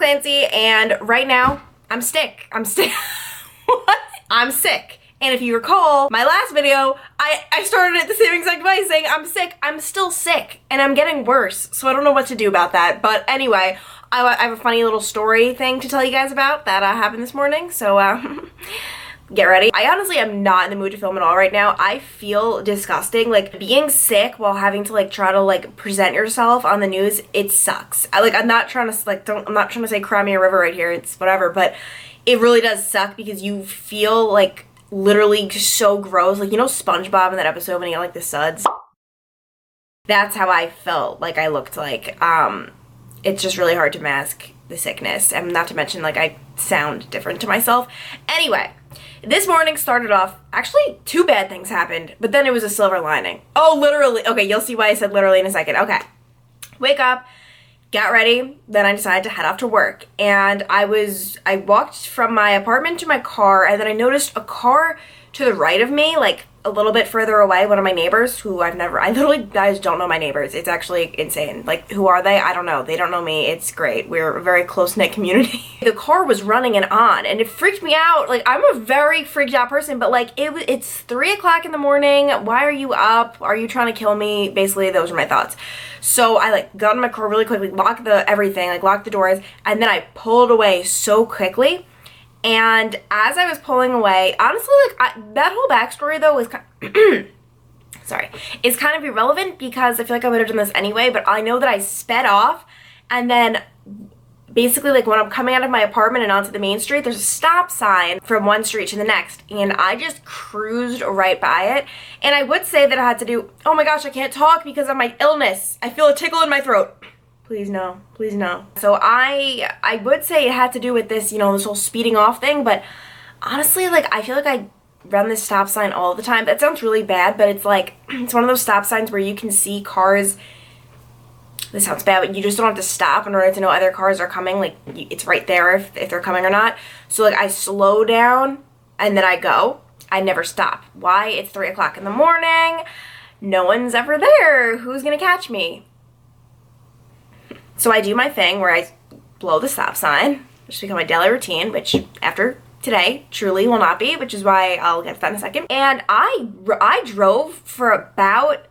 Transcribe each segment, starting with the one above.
Clancy, and right now, I'm sick. What? I'm sick. And if you recall, my last video, I started it the same exact way saying I'm sick. I'm still sick, and I'm getting worse, so I don't know what to do about that. But anyway, I have a funny little story thing to tell you guys about that happened this morning, so get ready. I honestly am not in the mood to film at all right now. I feel disgusting. Like, being sick while having to like try to like present yourself on the news, it sucks. I'm not trying to like I'm not trying to say cry me a river right here. It's whatever, but it really does suck because you feel like literally so gross. Like, you know SpongeBob in that episode when he got like the suds? That's how I felt like I looked like. It's just really hard to mask the sickness, and not to mention like I sound different to myself. Anyway, this morning started off, actually 2 bad things happened, but then it was a silver lining. Oh, literally. Okay, you'll see why I said literally in a second. Okay. Wake up, got ready, then I decided to head off to work. And I walked from my apartment to my car, and then I noticed a car to the right of me, like a little bit further away, one of my neighbors who I literally, guys, don't know my neighbors. It's actually insane. Like, who are they? I don't know. They don't know me. It's great. We're a very close-knit community. The car was running and on, and it freaked me out. Like, I'm a very freaked out person, but like, it's 3 o'clock in the morning. Why are you up? Are you trying to kill me? Basically, those are my thoughts. So I like got in my car really quickly, locked the doors, and then I pulled away so quickly. And as I was pulling away, honestly, like, that whole backstory, though, was is kind of irrelevant because I feel like I would have done this anyway, but I know that I sped off, and then basically, like, when I'm coming out of my apartment and onto the main street, there's a stop sign from one street to the next, and I just cruised right by it. And I would say that I had to do, oh my gosh, I can't talk because of my illness. I feel a tickle in my throat. Please no, please no. So I would say it had to do with this, you know, this whole speeding off thing, but honestly, like, I feel like I run this stop sign all the time. That sounds really bad, but it's like, it's one of those stop signs where you can see cars. This sounds bad, but you just don't have to stop in order to know other cars are coming. Like, it's right there if they're coming or not. So, like, I slow down and then I go. I never stop. Why? It's 3 o'clock in the morning. No one's ever there. Who's gonna catch me? So I do my thing where I blow the stop sign, which has become my daily routine, which after today truly will not be, which is why I'll get to that in a second. And I drove for about,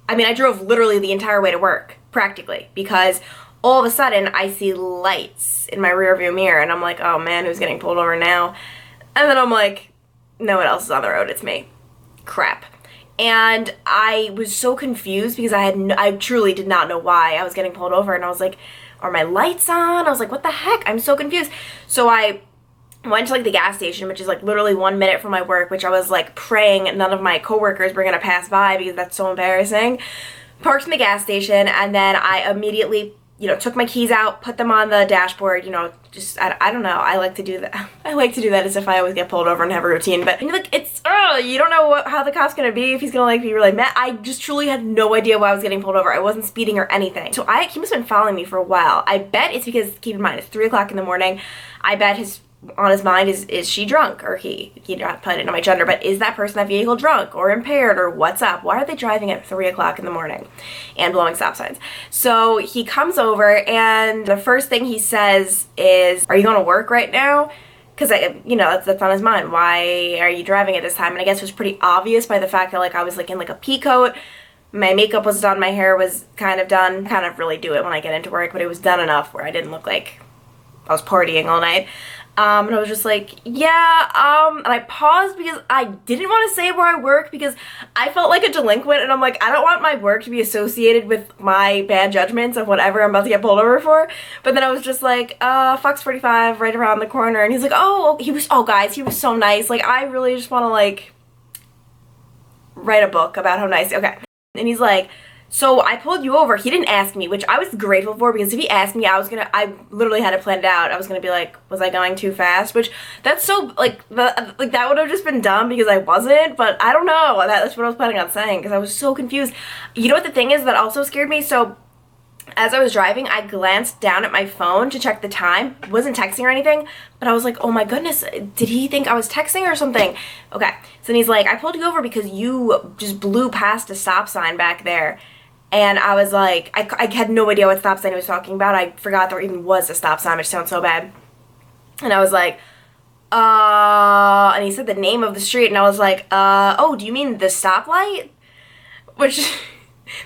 I drove literally the entire way to work, practically, because all of a sudden I see lights in my rearview mirror, and I'm like, oh man, who's getting pulled over now? And then I'm like, no one else is on the road, it's me. Crap. And I was so confused because I truly did not know why I was getting pulled over, and I was like, are my lights on? I was like, what the heck? I'm so confused. So I went to like the gas station, which is like literally 1 minute from my work, which I was like praying none of my coworkers were gonna pass by because that's so embarrassing. Parked in the gas station, and then I immediately, you know, took my keys out, put them on the dashboard, you know, just, I don't know, I like to do that. I like to do that as if I always get pulled over and have a routine, but like, it's, you don't know how the cop's gonna be, if he's gonna like be really mad. I just truly had no idea why I was getting pulled over. I wasn't speeding or anything. So he must have been following me for a while. I bet it's because, keep in mind, it's 3 o'clock in the morning. I bet on his mind is she drunk, or he not put it in my gender, but is that person, that vehicle, drunk or impaired, or what's up? Why are they driving at 3 o'clock in the morning and blowing stop signs? So he comes over, and the first thing he says is, are you going to work right now? Because, you know, that's on his mind. Why are you driving at this time? And I guess it was pretty obvious by the fact that, like, I was like in like a pea coat, my makeup was done, my hair was kind of done. Kind of really do it when I get into work, but it was done enough where I didn't look like I was partying all night. And I was just like, yeah, and I paused because I didn't want to say where I work because I felt like a delinquent, and I'm like, I don't want my work to be associated with my bad judgments of whatever I'm about to get pulled over for. But then I was just like, Fox 45 right around the corner, and he's like, oh, guys, he was so nice. Like, I really just want to like write a book about how nice, okay. And he's like, so I pulled you over. He didn't ask me, which I was grateful for, because if he asked me, I literally had it planned out. I was gonna be like, was I going too fast? Which, that's so, like, that would have just been dumb because I wasn't, but I don't know. That's what I was planning on saying, because I was so confused. You know what the thing is that also scared me? So, as I was driving, I glanced down at my phone to check the time. I wasn't texting or anything, but I was like, oh my goodness, did he think I was texting or something? Okay, so then he's like, I pulled you over because you just blew past a stop sign back there. And I was like, I had no idea what stop sign he was talking about. I forgot there even was a stop sign, which sounds so bad. And I was like, and he said the name of the street, and I was like, oh, do you mean the stoplight? Which,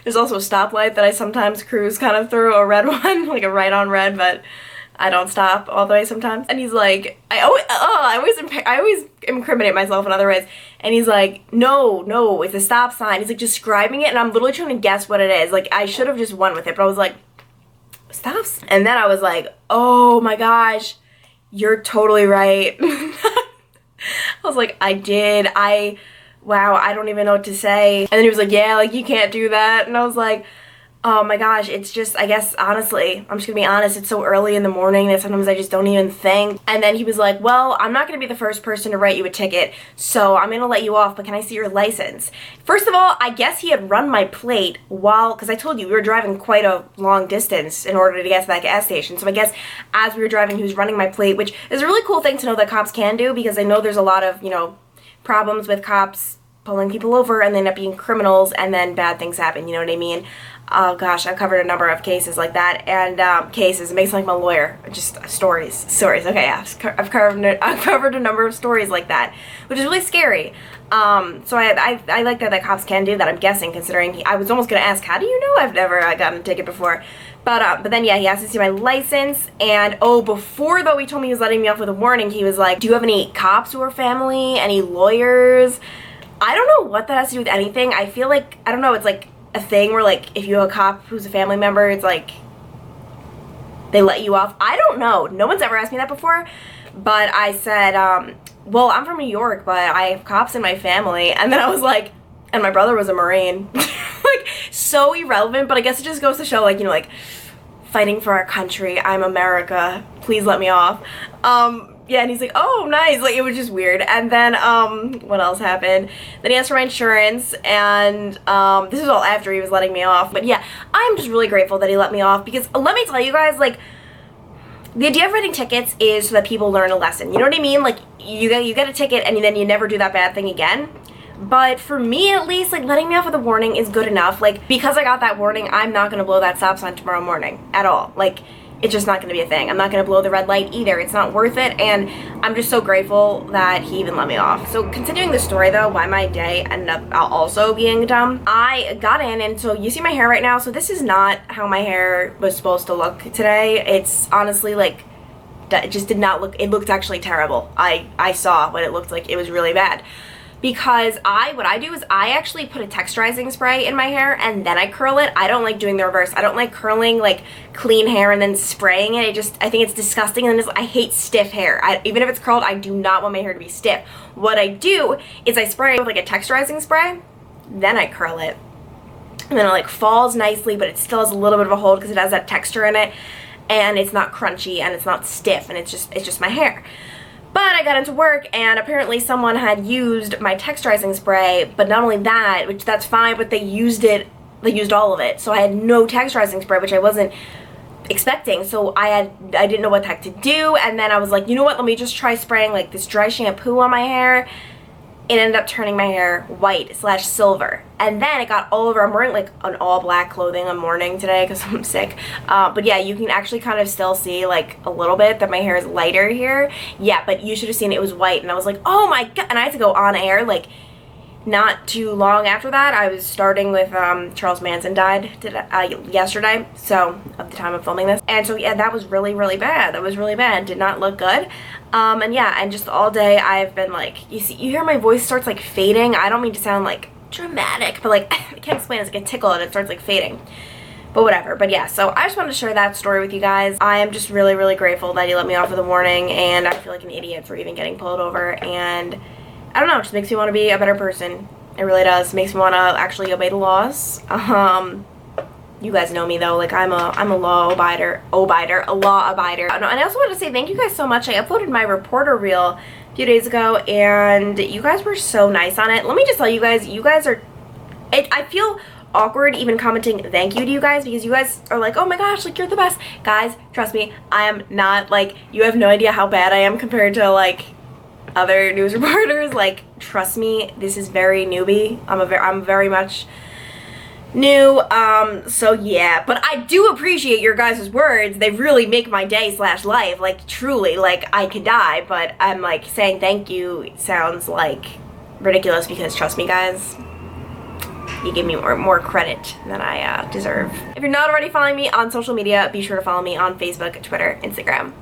there's also a stoplight that I sometimes cruise kind of through, a red one, like a right on red, but I don't stop all the way sometimes. And he's like, I always incriminate myself in other ways. And he's like, no, it's a stop sign. He's like describing it, and I'm literally trying to guess what it is. Like, I should have just won with it, but I was like, stops? And then I was like, oh my gosh, you're totally right. I was like, wow, I don't even know what to say. And then he was like, yeah, like, you can't do that. And I was like, oh my gosh, it's just, I guess, honestly, I'm just gonna be honest, it's so early in the morning that sometimes I just don't even think. And then he was like, well, I'm not gonna be the first person to write you a ticket, so I'm gonna let you off, but can I see your license? First of all, I guess he had run my plate because I told you we were driving quite a long distance in order to get to that gas station. So I guess as we were driving, he was running my plate, which is a really cool thing to know that cops can do, because I know there's a lot of, you know, problems with cops pulling people over and they end up being criminals, and then bad things happen, you know what I mean? Oh gosh, I've covered a number of cases like that, and cases, it makes me like my lawyer, just stories, okay, yeah, I've covered a number of stories like that, which is really scary. So I like that cops can do that, I'm guessing, considering I was almost going to ask, how do you know? I've never gotten a ticket before. But then yeah, he asked to see my license, and oh, before though he told me he was letting me off with a warning, he was like, do you have any cops who are family, any lawyers? I don't know what that has to do with anything. I feel like, I don't know, it's like a thing where like if you have a cop who's a family member, it's like they let you off. I don't know. No one's ever asked me that before. But I said, well, I'm from New York, but I have cops in my family. And then I was like, and my brother was a Marine. Like, so irrelevant, but I guess it just goes to show, like, you know, like, fighting for our country. I'm America. Please let me off. Yeah, and he's like, oh, nice. Like, it was just weird. And then, what else happened? Then he asked for my insurance, and, this was all after he was letting me off. But yeah, I'm just really grateful that he let me off, because let me tell you guys, like, the idea of writing tickets is so that people learn a lesson. You know what I mean? Like, you get a ticket, and then you never do that bad thing again. But for me, at least, like, letting me off with a warning is good enough. Like, because I got that warning, I'm not going to blow that stop sign tomorrow morning at all. Like, it's just not going to be a thing. I'm not going to blow the red light either. It's not worth it, and I'm just so grateful that he even let me off. So continuing the story though, why my day ended up also being dumb. I got in, and so you see my hair right now, so this is not how my hair was supposed to look today. It's honestly like, it just did not look, it looked actually terrible. I saw what it looked like. It was really bad. Because what I do is I actually put a texturizing spray in my hair and then I curl it. I don't like doing the reverse. I don't like curling like clean hair and then spraying it. I think it's disgusting, and I hate stiff hair. Even if it's curled, I do not want my hair to be stiff. What I do is I spray it with like a texturizing spray, then I curl it. And then it like falls nicely, but it still has a little bit of a hold because it has that texture in it, and it's not crunchy and it's not stiff, and it's just my hair. But I got into work, and apparently someone had used my texturizing spray, but not only that, which that's fine, but they used all of it. So I had no texturizing spray, which I wasn't expecting. So I didn't know what the heck to do, and then I was like, you know what, let me just try spraying like this dry shampoo on my hair. It ended up turning my hair white/silver, and then it got all over. I'm wearing like an all black clothing on morning today because I'm sick, but yeah, you can actually kind of still see like a little bit that my hair is lighter here. Yeah, but you should have seen it was white, and I was like, oh my god. And I had to go on air like not too long after that. I was starting with Charles Manson died yesterday, so at the time of filming this, and so yeah, that was really bad. That was really bad. Did not look good. And yeah, and just all day I've been like, you hear my voice starts like fading. I don't mean to sound like dramatic, but like I can't explain. It's like a tickle and it starts like fading, but whatever. But yeah, so I just wanted to share that story with you guys. I am just really grateful that he let me off with a warning, and I feel like an idiot for even getting pulled over, and I don't know, it just makes me want to be a better person. It really does. It makes me want to actually obey the laws. You guys know me though, like I'm a law abider. And I also want to say thank you guys so much. I uploaded my reporter reel a few days ago, and you guys were so nice on it. Let me just tell you guys are, I feel awkward even commenting thank you to you guys, because you guys are like, oh my gosh, like you're the best. Guys, trust me, I am not. Like, you have no idea how bad I am compared to like other news reporters. Like, trust me, this is very newbie. I'm very much new. So yeah, but I do appreciate your guys' words. They really make my day / life. Like, truly, like, I could die, but I'm like, saying thank you sounds like ridiculous because, trust me guys, you give me more credit than I deserve. If you're not already following me on social media, be sure to follow me on Facebook, Twitter, Instagram.